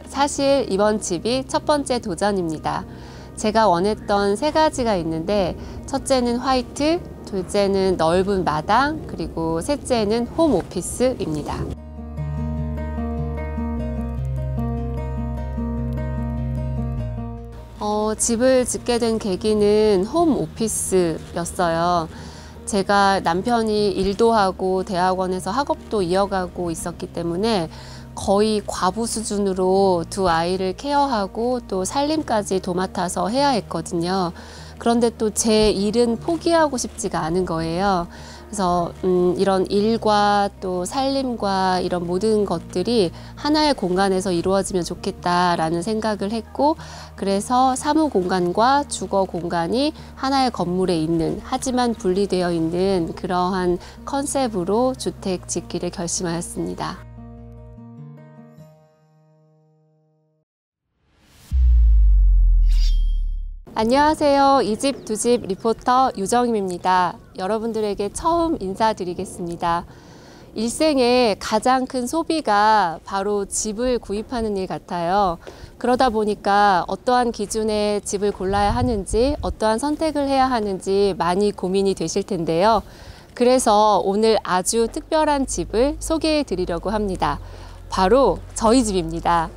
사실 이번 집이 첫 번째 도전입니다. 제가 원했던 세 가지가 있는데 첫째는 화이트, 둘째는 넓은 마당, 그리고 셋째는 홈 오피스입니다. 집을 짓게 된 계기는 홈 오피스였어요. 제가 남편이 일도 하고 대학원에서 학업도 이어가고 있었기 때문에 거의 과부 수준으로 두 아이를 케어하고 또 살림까지 도맡아서 해야 했거든요. 그런데 또 제 일은 포기하고 싶지가 않은 거예요. 그래서 이런 일과 또 살림과 이런 모든 것들이 하나의 공간에서 이루어지면 좋겠다라는 생각을 했고, 그래서 사무 공간과 주거 공간이 하나의 건물에 있는, 하지만 분리되어 있는 그러한 컨셉으로 주택 짓기를 결심하였습니다. 안녕하세요. 이 집 두 집 리포터 유정임입니다. 여러분들에게 처음 인사드리겠습니다. 일생의 가장 큰 소비가 바로 집을 구입하는 일 같아요. 그러다 보니까 어떠한 기준의 집을 골라야 하는지, 어떠한 선택을 해야 하는지 많이 고민이 되실 텐데요. 그래서 오늘 아주 특별한 집을 소개해 드리려고 합니다. 바로 저희 집입니다.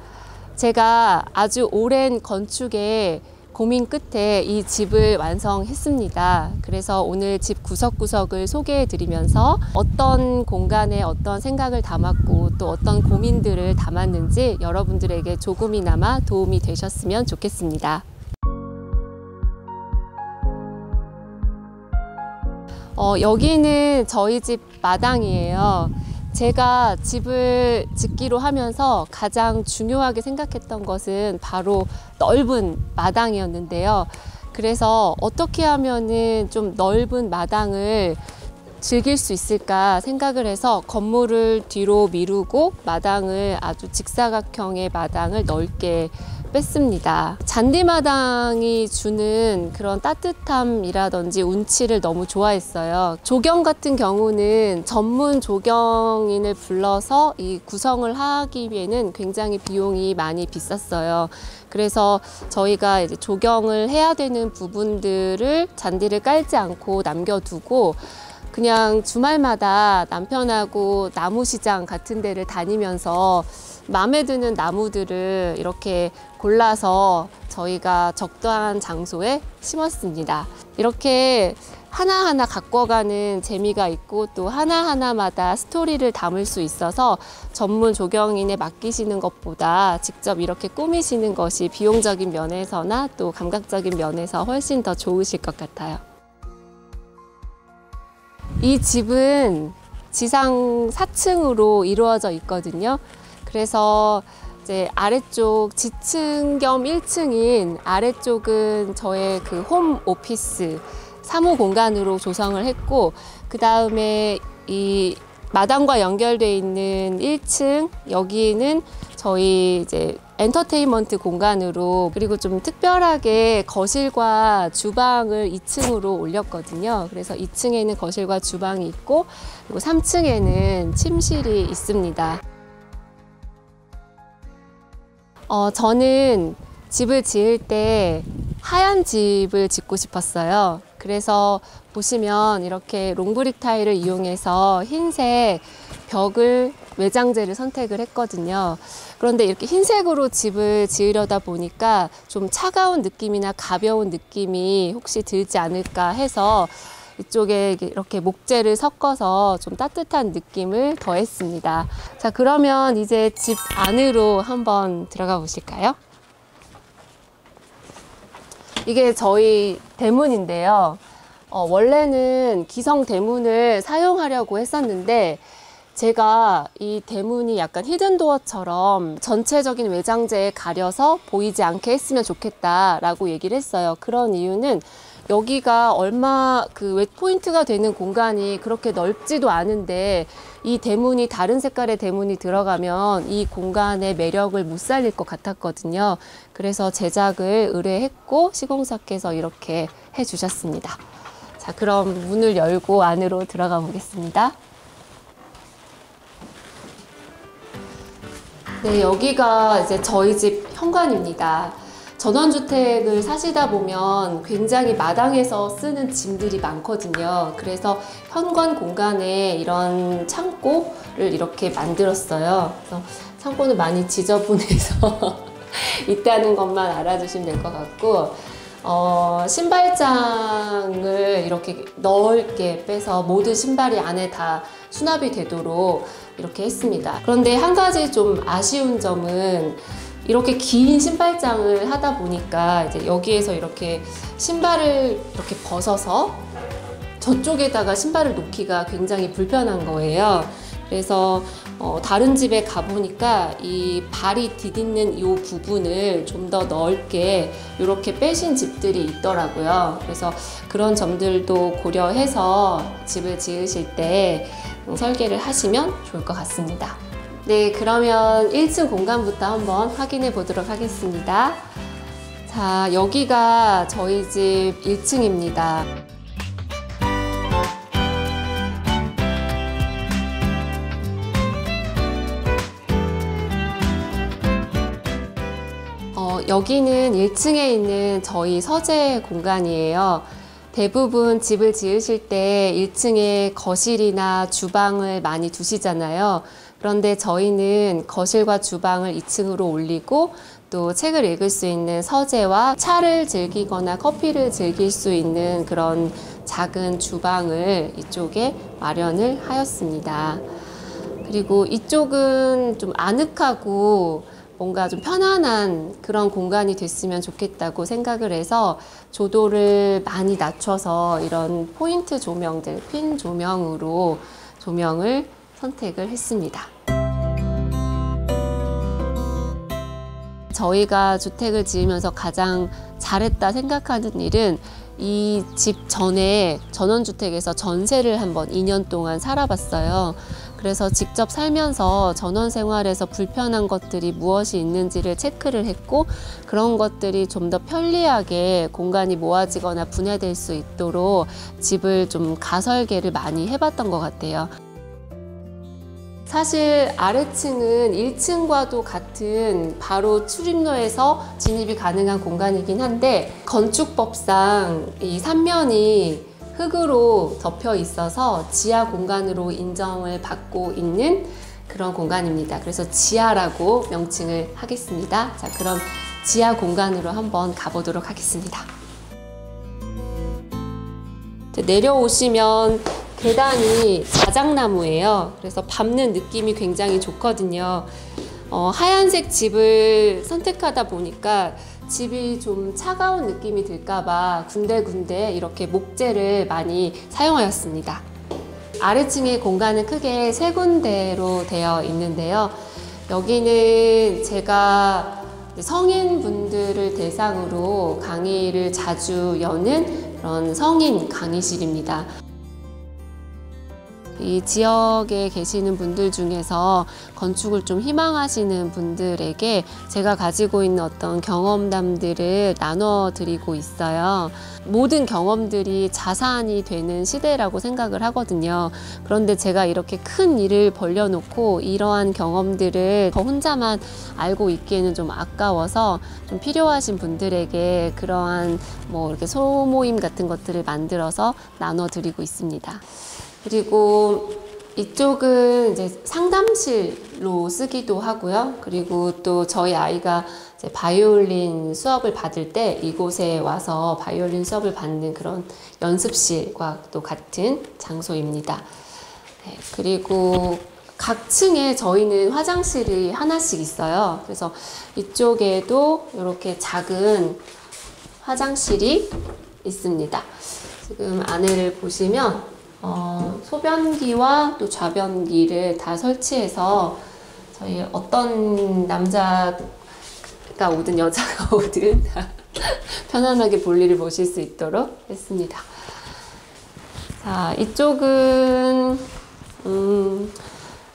제가 아주 오랜 건축에 고민 끝에 이 집을 완성했습니다. 그래서 오늘 집 구석구석을 소개해 드리면서 어떤 공간에 어떤 생각을 담았고 또 어떤 고민들을 담았는지 여러분들에게 조금이나마 도움이 되셨으면 좋겠습니다. 여기는 저희 집 마당이에요. 제가 집을 짓기로 하면서 가장 중요하게 생각했던 것은 바로 넓은 마당이었는데요. 그래서 어떻게 하면은 좀 넓은 마당을 즐길 수 있을까 생각을 해서 건물을 뒤로 미루고 마당을 아주 직사각형의 마당을 넓게 뺐습니다. 잔디마당이 주는 그런 따뜻함이라든지 운치를 너무 좋아했어요. 조경 같은 경우는 전문 조경인을 불러서 이 구성을 하기 위해는 굉장히 비용이 많이 비쌌어요. 그래서 저희가 이제 조경을 해야 되는 부분들을 잔디를 깔지 않고 남겨두고 그냥 주말마다 남편하고 나무시장 같은 데를 다니면서 마음에 드는 나무들을 이렇게 골라서 저희가 적당한 장소에 심었습니다. 이렇게 하나하나 가꿔가는 재미가 있고 또 하나하나마다 스토리를 담을 수 있어서 전문 조경인에 맡기시는 것보다 직접 이렇게 꾸미시는 것이 비용적인 면에서나 또 감각적인 면에서 훨씬 더 좋으실 것 같아요. 이 집은 지상 4층으로 이루어져 있거든요. 그래서 이제 아래쪽 지층 겸 1층인 아래쪽은 저의 그 홈 오피스 사무 공간으로 조성을 했고, 그 다음에 이 마당과 연결되어 있는 1층 여기는 저희 이제 엔터테인먼트 공간으로, 그리고 좀 특별하게 거실과 주방을 2층으로 올렸거든요. 그래서 2층에는 거실과 주방이 있고, 그리고 3층에는 침실이 있습니다. 저는 집을 지을 때 하얀 집을 짓고 싶었어요. 그래서 보시면 이렇게 롱브릭 타일을 이용해서 흰색 벽을 외장재를 선택을 했거든요. 그런데 이렇게 흰색으로 집을 지으려다 보니까 좀 차가운 느낌이나 가벼운 느낌이 혹시 들지 않을까 해서 이쪽에 이렇게 목재를 섞어서 좀 따뜻한 느낌을 더했습니다. 자, 그러면 이제 집 안으로 한번 들어가 보실까요? 이게 저희 대문인데요. 원래는 기성 대문을 사용하려고 했었는데 제가 이 대문이 약간 히든도어처럼 전체적인 외장재에 가려서 보이지 않게 했으면 좋겠다라고 얘기를 했어요. 그런 이유는 여기가 얼마 그 포인트가 되는 공간이 그렇게 넓지도 않은데 이 대문이 다른 색깔의 대문이 들어가면 이 공간의 매력을 못 살릴 것 같았거든요. 그래서 제작을 의뢰했고 시공사께서 이렇게 해주셨습니다. 자, 그럼 문을 열고 안으로 들어가 보겠습니다. 네, 여기가 이제 저희 집 현관입니다. 전원주택을 사시다 보면 굉장히 마당에서 쓰는 짐들이 많거든요. 그래서 현관 공간에 이런 창고를 이렇게 만들었어요. 그래서 창고는 많이 지저분해서 있다는 것만 알아주시면 될 것 같고, 신발장을 이렇게 넓게 빼서 모든 신발이 안에 다 수납이 되도록 이렇게 했습니다. 그런데 한 가지 좀 아쉬운 점은 이렇게 긴 신발장을 하다 보니까 이제 여기에서 이렇게 신발을 이렇게 벗어서 저쪽에다가 신발을 놓기가 굉장히 불편한 거예요. 그래서 다른 집에 가보니까 이 발이 디딛는 이 부분을 좀 더 넓게 이렇게 빼신 집들이 있더라고요. 그래서 그런 점들도 고려해서 집을 지으실 때 설계를 하시면 좋을 것 같습니다. 네, 그러면 1층 공간부터 한번 확인해 보도록 하겠습니다. 자, 여기가 저희 집 1층입니다. 여기는 1층에 있는 저희 서재 공간이에요. 대부분 집을 지으실 때 1층에 거실이나 주방을 많이 두시잖아요. 그런데 저희는 거실과 주방을 2층으로 올리고 또 책을 읽을 수 있는 서재와 차를 즐기거나 커피를 즐길 수 있는 그런 작은 주방을 이쪽에 마련을 하였습니다. 그리고 이쪽은 좀 아늑하고 뭔가 좀 편안한 그런 공간이 됐으면 좋겠다고 생각을 해서 조도를 많이 낮춰서 이런 포인트 조명들, 핀 조명으로 조명을 선택을 했습니다. 저희가 주택을 지으면서 가장 잘했다 생각하는 일은 이 집 전에 전원주택에서 전세를 한번 2년 동안 살아봤어요. 그래서 직접 살면서 전원 생활에서 불편한 것들이 무엇이 있는지를 체크를 했고, 그런 것들이 좀 더 편리하게 공간이 모아지거나 분해될 수 있도록 집을 좀 가설계를 많이 해봤던 것 같아요. 사실 아래층은 1층과도 같은 바로 출입로에서 진입이 가능한 공간이긴 한데, 건축법상 이 3면이 흙으로 덮여 있어서 지하 공간으로 인정을 받고 있는 그런 공간입니다. 그래서 지하라고 명칭을 하겠습니다. 자, 그럼 지하 공간으로 한번 가보도록 하겠습니다. 내려오시면 계단이 자작나무예요. 그래서 밟는 느낌이 굉장히 좋거든요. 하얀색 집을 선택하다 보니까 집이 좀 차가운 느낌이 들까봐 군데군데 이렇게 목재를 많이 사용하였습니다. 아래층의 공간은 크게 3군데로 되어 있는데요. 여기는 제가 성인분들을 대상으로 강의를 자주 여는 그런 성인 강의실입니다. 이 지역에 계시는 분들 중에서 건축을 좀 희망하시는 분들에게 제가 가지고 있는 어떤 경험담들을 나눠드리고 있어요. 모든 경험들이 자산이 되는 시대라고 생각을 하거든요. 그런데 제가 이렇게 큰 일을 벌려놓고 이러한 경험들을 저 혼자만 알고 있기에는 좀 아까워서 좀 필요하신 분들에게 그러한 이렇게 소모임 같은 것들을 만들어서 나눠드리고 있습니다. 그리고 이쪽은 이제 상담실로 쓰기도 하고요. 그리고 또 저희 아이가 이제 바이올린 수업을 받을 때 이곳에 와서 바이올린 수업을 받는 그런 연습실과 또 같은 장소입니다. 네, 그리고 각 층에 저희는 화장실이 하나씩 있어요. 그래서 이쪽에도 이렇게 작은 화장실이 있습니다. 지금 안에를 보시면 소변기와 또 좌변기를 다 설치해서 저희 어떤 남자가 오든 여자가 오든 편안하게 볼일을 보실 수 있도록 했습니다. 자, 이쪽은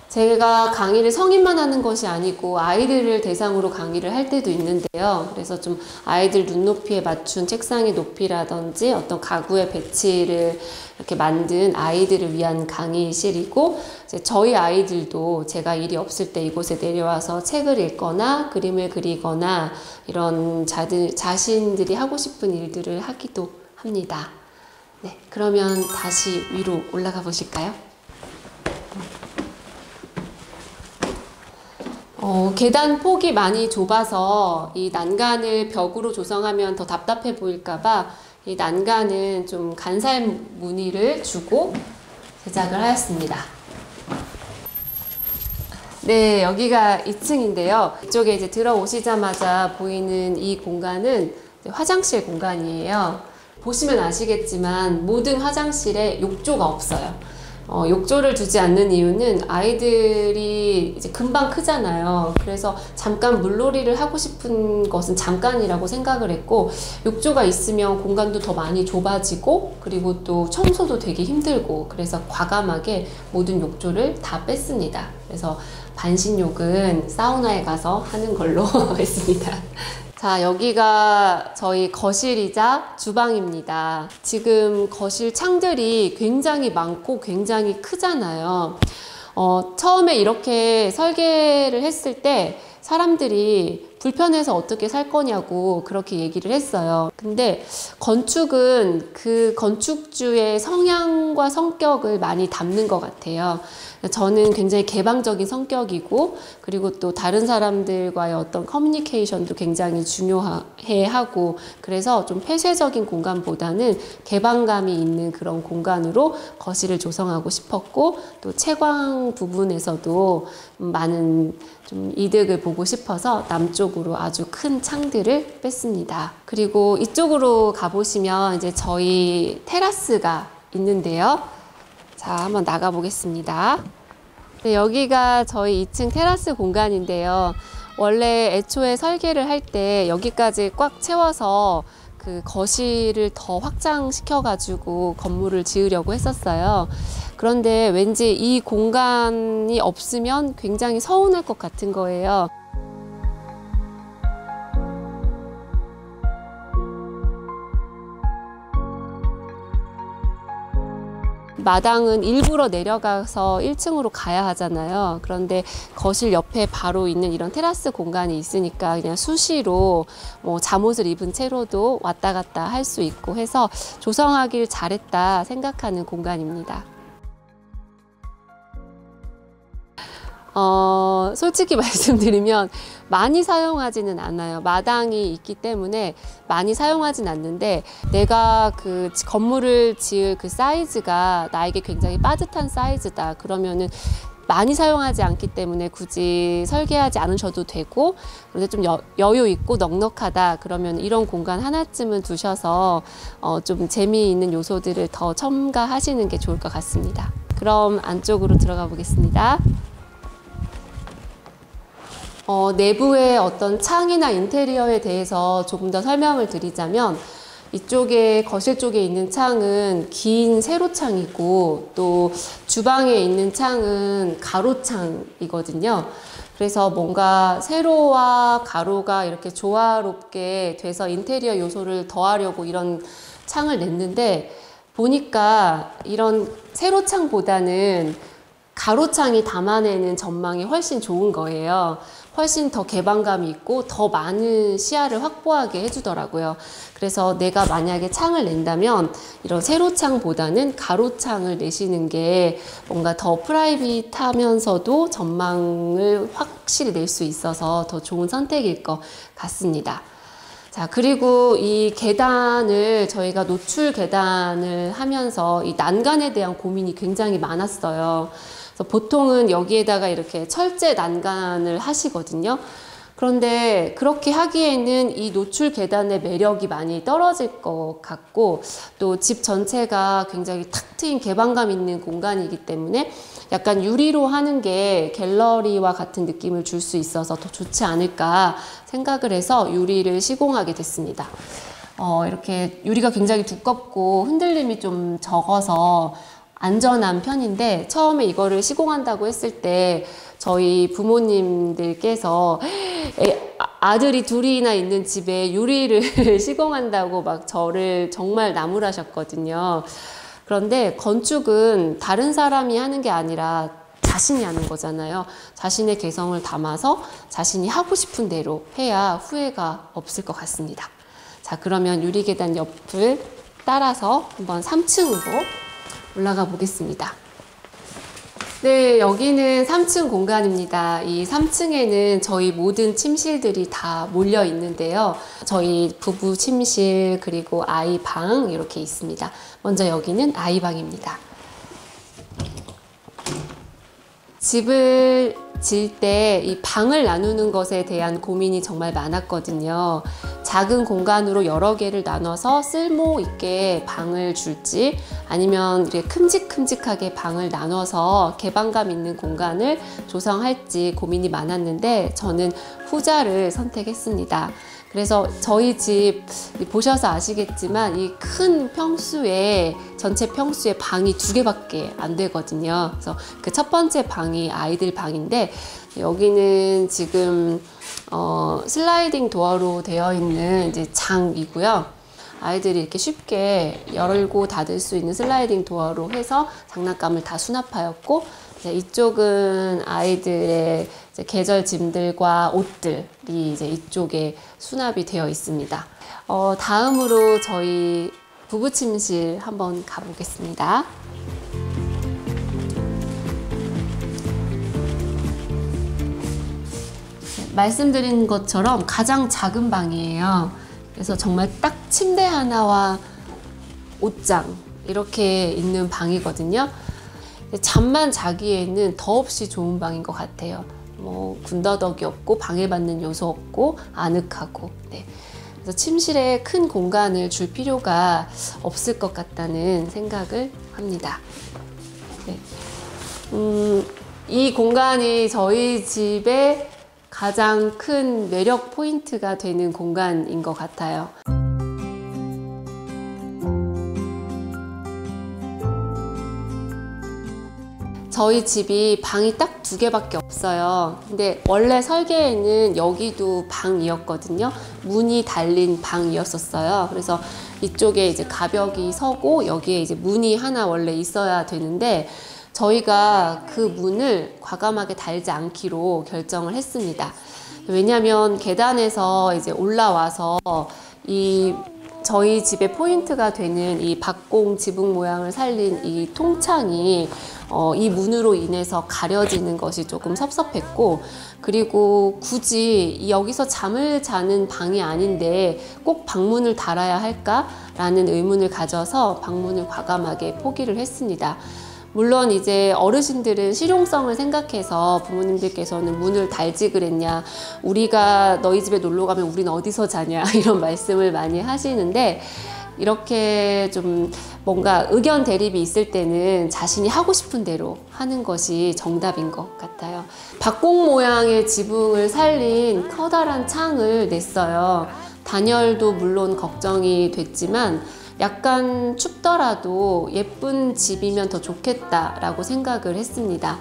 제가 강의를 성인만 하는 것이 아니고 아이들을 대상으로 강의를 할 때도 있는데요. 그래서 좀 아이들 눈높이에 맞춘 책상의 높이라든지 어떤 가구의 배치를 이렇게 만든 아이들을 위한 강의실이고, 이제 저희 아이들도 제가 일이 없을 때 이곳에 내려와서 책을 읽거나 그림을 그리거나 이런 자신들이 하고 싶은 일들을 하기도 합니다. 네, 그러면 다시 위로 올라가 보실까요? 계단 폭이 많이 좁아서 이 난간을 벽으로 조성하면 더 답답해 보일까봐 이 난간은 좀 간살 무늬를 주고 제작을 하였습니다. 네, 여기가 2층인데요. 이쪽에 이제 들어오시자마자 보이는 이 공간은 화장실 공간이에요. 보시면 아시겠지만 모든 화장실에 욕조가 없어요. 욕조를 두지 않는 이유는 아이들이 이제 금방 크잖아요. 그래서 잠깐 물놀이를 하고 싶은 것은 잠깐이라고 생각을 했고, 욕조가 있으면 공간도 더 많이 좁아지고, 그리고 또 청소도 되게 힘들고, 그래서 과감하게 모든 욕조를 다 뺐습니다. 그래서 반신욕은 사우나에 가서 하는 걸로 했습니다. 자, 여기가 저희 거실이자 주방입니다. 지금 거실 창들이 굉장히 많고 굉장히 크잖아요. 처음에 이렇게 설계를 했을 때 사람들이 불편해서 어떻게 살 거냐고 그렇게 얘기를 했어요. 근데 건축은 그 건축주의 성향과 성격을 많이 담는 것 같아요. 저는 굉장히 개방적인 성격이고, 그리고 또 다른 사람들과의 어떤 커뮤니케이션도 굉장히 중요해 하고, 그래서 좀 폐쇄적인 공간보다는 개방감이 있는 그런 공간으로 거실을 조성하고 싶었고, 또 채광 부분에서도 많은 좀 이득을 보고 싶어서 남쪽으로 아주 큰 창들을 뺐습니다. 그리고 이쪽으로 가보시면 이제 저희 테라스가 있는데요. 자, 한번 나가 보겠습니다. 네, 여기가 저희 2층 테라스 공간인데요. 원래 애초에 설계를 할 때 여기까지 꽉 채워서 그 거실을 더 확장시켜 가지고 건물을 지으려고 했었어요. 그런데 왠지 이 공간이 없으면 굉장히 서운할 것 같은 거예요. 마당은 일부러 내려가서 1층으로 가야 하잖아요. 그런데 거실 옆에 바로 있는 이런 테라스 공간이 있으니까 그냥 수시로 잠옷을 입은 채로도 왔다 갔다 할 수 있고 해서 조성하길 잘했다 생각하는 공간입니다. 솔직히 말씀드리면 많이 사용하지는 않아요. 마당이 있기 때문에 많이 사용하진 않는데, 내가 그 건물을 지을 그 사이즈가 나에게 굉장히 빠듯한 사이즈다 그러면은 많이 사용하지 않기 때문에 굳이 설계하지 않으셔도 되고, 그런데 좀 여유 있고 넉넉하다 그러면 이런 공간 하나쯤은 두셔서 좀 재미있는 요소들을 더 첨가하시는 게 좋을 것 같습니다. 그럼 안쪽으로 들어가 보겠습니다. 내부의 어떤 창이나 인테리어에 대해서 조금 더 설명을 드리자면, 이쪽에 거실 쪽에 있는 창은 긴 세로창이고, 또 주방에 있는 창은 가로창이거든요. 그래서 뭔가 세로와 가로가 이렇게 조화롭게 돼서 인테리어 요소를 더하려고 이런 창을 냈는데, 보니까 이런 세로창보다는 가로창이 담아내는 전망이 훨씬 좋은 거예요. 훨씬 더 개방감이 있고 더 많은 시야를 확보하게 해주더라고요. 그래서 내가 만약에 창을 낸다면 이런 세로창보다는 가로창을 내시는 게 뭔가 더 프라이빗하면서도 전망을 확실히 낼 수 있어서 더 좋은 선택일 것 같습니다. 자, 그리고 이 계단을 저희가 노출 계단을 하면서 이 난간에 대한 고민이 굉장히 많았어요. 그래서 보통은 여기에다가 이렇게 철제 난간을 하시거든요. 그런데 그렇게 하기에는 이 노출 계단의 매력이 많이 떨어질 것 같고, 또 집 전체가 굉장히 탁 트인 개방감 있는 공간이기 때문에 약간 유리로 하는 게 갤러리와 같은 느낌을 줄 수 있어서 더 좋지 않을까 생각을 해서 유리를 시공하게 됐습니다. 이렇게 유리가 굉장히 두껍고 흔들림이 좀 적어서 안전한 편인데 처음에 이거를 시공한다고 했을 때 저희 부모님들께서 아들이 둘이나 있는 집에 유리를 시공한다고 막 저를 정말 나무라셨거든요. 그런데 건축은 다른 사람이 하는 게 아니라 자신이 하는 거잖아요. 자신의 개성을 담아서 자신이 하고 싶은 대로 해야 후회가 없을 것 같습니다. 자, 그러면 유리계단 옆을 따라서 한번 3층으로 올라가 보겠습니다. 네, 여기는 3층 공간입니다. 이 3층에는 저희 모든 침실들이 다 몰려 있는데요. 저희 부부 침실 그리고 아이 방 이렇게 있습니다. 먼저 여기는 아이 방입니다. 집을 지을 때 이 방을 나누는 것에 대한 고민이 정말 많았거든요. 작은 공간으로 여러 개를 나눠서 쓸모 있게 방을 줄지 아니면 이렇게 큼직큼직하게 방을 나눠서 개방감 있는 공간을 조성할지 고민이 많았는데 저는 후자를 선택했습니다. 그래서 저희 집 보셔서 아시겠지만 이 큰 평수에 전체 평수에 방이 2개밖에 안 되거든요. 그래서 그 첫 번째 방이 아이들 방인데 여기는 지금 슬라이딩 도어로 되어 있는 이제 장이고요. 아이들이 이렇게 쉽게 열고 닫을 수 있는 슬라이딩 도어로 해서 장난감을 다 수납하였고 이쪽은 아이들의 이제 계절 짐들과 옷들이 이제 이쪽에 수납이 되어 있습니다. 다음으로 저희 부부 침실 한번 가보겠습니다. 말씀드린 것처럼 가장 작은 방이에요. 그래서 정말 딱 침대 하나와 옷장 이렇게 있는 방이거든요. 잠만 자기에는 더없이 좋은 방인 것 같아요. 뭐 군더더기 없고 방해받는 요소 없고 아늑하고. 네. 그래서 침실에 큰 공간을 줄 필요가 없을 것 같다는 생각을 합니다. 네. 이 공간이 저희 집의 가장 큰 매력 포인트가 되는 공간인 것 같아요. 저희 집이 방이 딱 2개밖에 없어요. 근데 원래 설계에는 여기도 방이었거든요. 문이 달린 방이었었어요. 그래서 이쪽에 이제 가벽이 서고 여기에 이제 문이 하나 원래 있어야 되는데 저희가 그 문을 과감하게 달지 않기로 결정을 했습니다. 왜냐하면 계단에서 이제 올라와서 저희 집의 포인트가 되는 이 박공 지붕 모양을 살린 이 통창이 이 문으로 인해서 가려지는 것이 조금 섭섭했고, 그리고 굳이 여기서 잠을 자는 방이 아닌데 꼭 방문을 달아야 할까라는 의문을 가져서 방문을 과감하게 포기를 했습니다. 물론 이제 어르신들은 실용성을 생각해서 부모님들께서는 문을 달지 그랬냐, 우리가 너희 집에 놀러 가면 우린 어디서 자냐 이런 말씀을 많이 하시는데, 이렇게 좀 뭔가 의견 대립이 있을 때는 자신이 하고 싶은 대로 하는 것이 정답인 것 같아요. 박공 모양의 지붕을 살린 커다란 창을 냈어요. 단열도 물론 걱정이 됐지만 약간 춥더라도 예쁜 집이면 더 좋겠다라고 생각을 했습니다.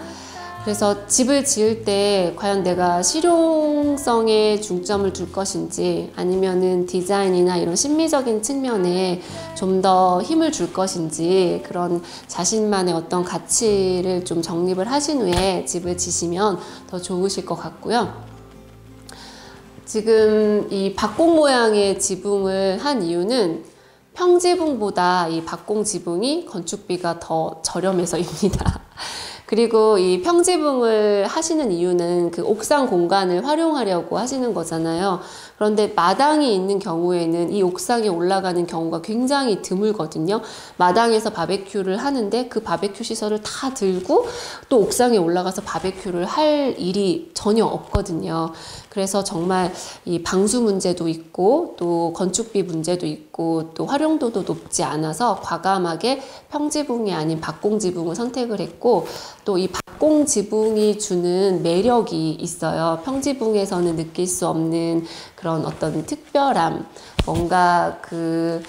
그래서 집을 지을 때 과연 내가 실용성에 중점을 둘 것인지 아니면은 디자인이나 이런 심미적인 측면에 좀 더 힘을 줄 것인지, 그런 자신만의 어떤 가치를 좀 정립을 하신 후에 집을 지시면 더 좋으실 것 같고요. 지금 이 박공 모양의 지붕을 한 이유는 평지붕보다 이 박공 지붕이 건축비가 더 저렴해서입니다. 그리고 이 평지붕을 하시는 이유는 그 옥상 공간을 활용하려고 하시는 거잖아요. 그런데 마당이 있는 경우에는 이 옥상에 올라가는 경우가 굉장히 드물거든요. 마당에서 바베큐를 하는데 그 바베큐 시설을 다 들고 또 옥상에 올라가서 바베큐를 할 일이 전혀 없거든요. 그래서 정말 이 방수 문제도 있고 또 건축비 문제도 있고 또 활용도도 높지 않아서 과감하게 평지붕이 아닌 박공지붕을 선택을 했고, 또 이 박공지붕이 주는 매력이 있어요. 평지붕에서는 느낄 수 없는 그런 어떤 특별함, 뭔가 그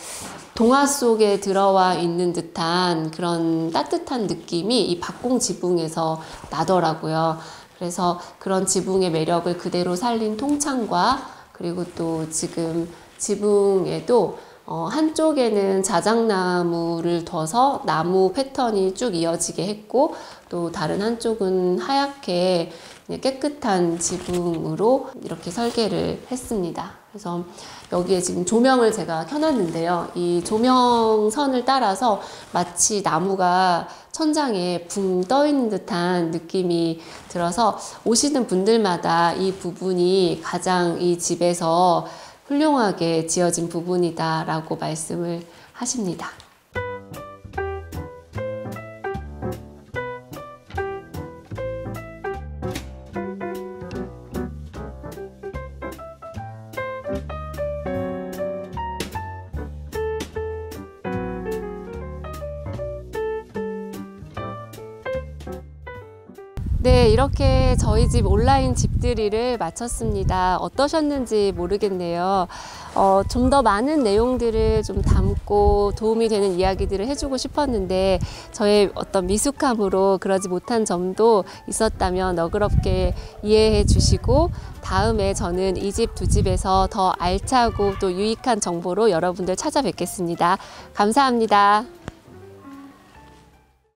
동화 속에 들어와 있는 듯한 그런 따뜻한 느낌이 이 박공 지붕에서 나더라고요. 그래서 그런 지붕의 매력을 그대로 살린 통창과 그리고 또 지금 지붕에도 한쪽에는 자작나무를 둬서 나무 패턴이 쭉 이어지게 했고 또 다른 한쪽은 하얗게 깨끗한 지붕으로 이렇게 설계를 했습니다. 그래서 여기에 지금 조명을 제가 켜놨는데요. 이 조명선을 따라서 마치 나무가 천장에 붕 떠 있는 듯한 느낌이 들어서 오시는 분들마다 이 부분이 가장 이 집에서 훌륭하게 지어진 부분이다라고 말씀을 하십니다. 네, 이렇게 저희 집 온라인 집들이를 마쳤습니다. 어떠셨는지 모르겠네요. 좀 더 많은 내용들을 좀 담고 도움이 되는 이야기들을 해주고 싶었는데 저의 어떤 미숙함으로 그러지 못한 점도 있었다면 너그럽게 이해해 주시고 다음에 저는 이 집 두 집에서 더 알차고 또 유익한 정보로 여러분들 찾아뵙겠습니다. 감사합니다.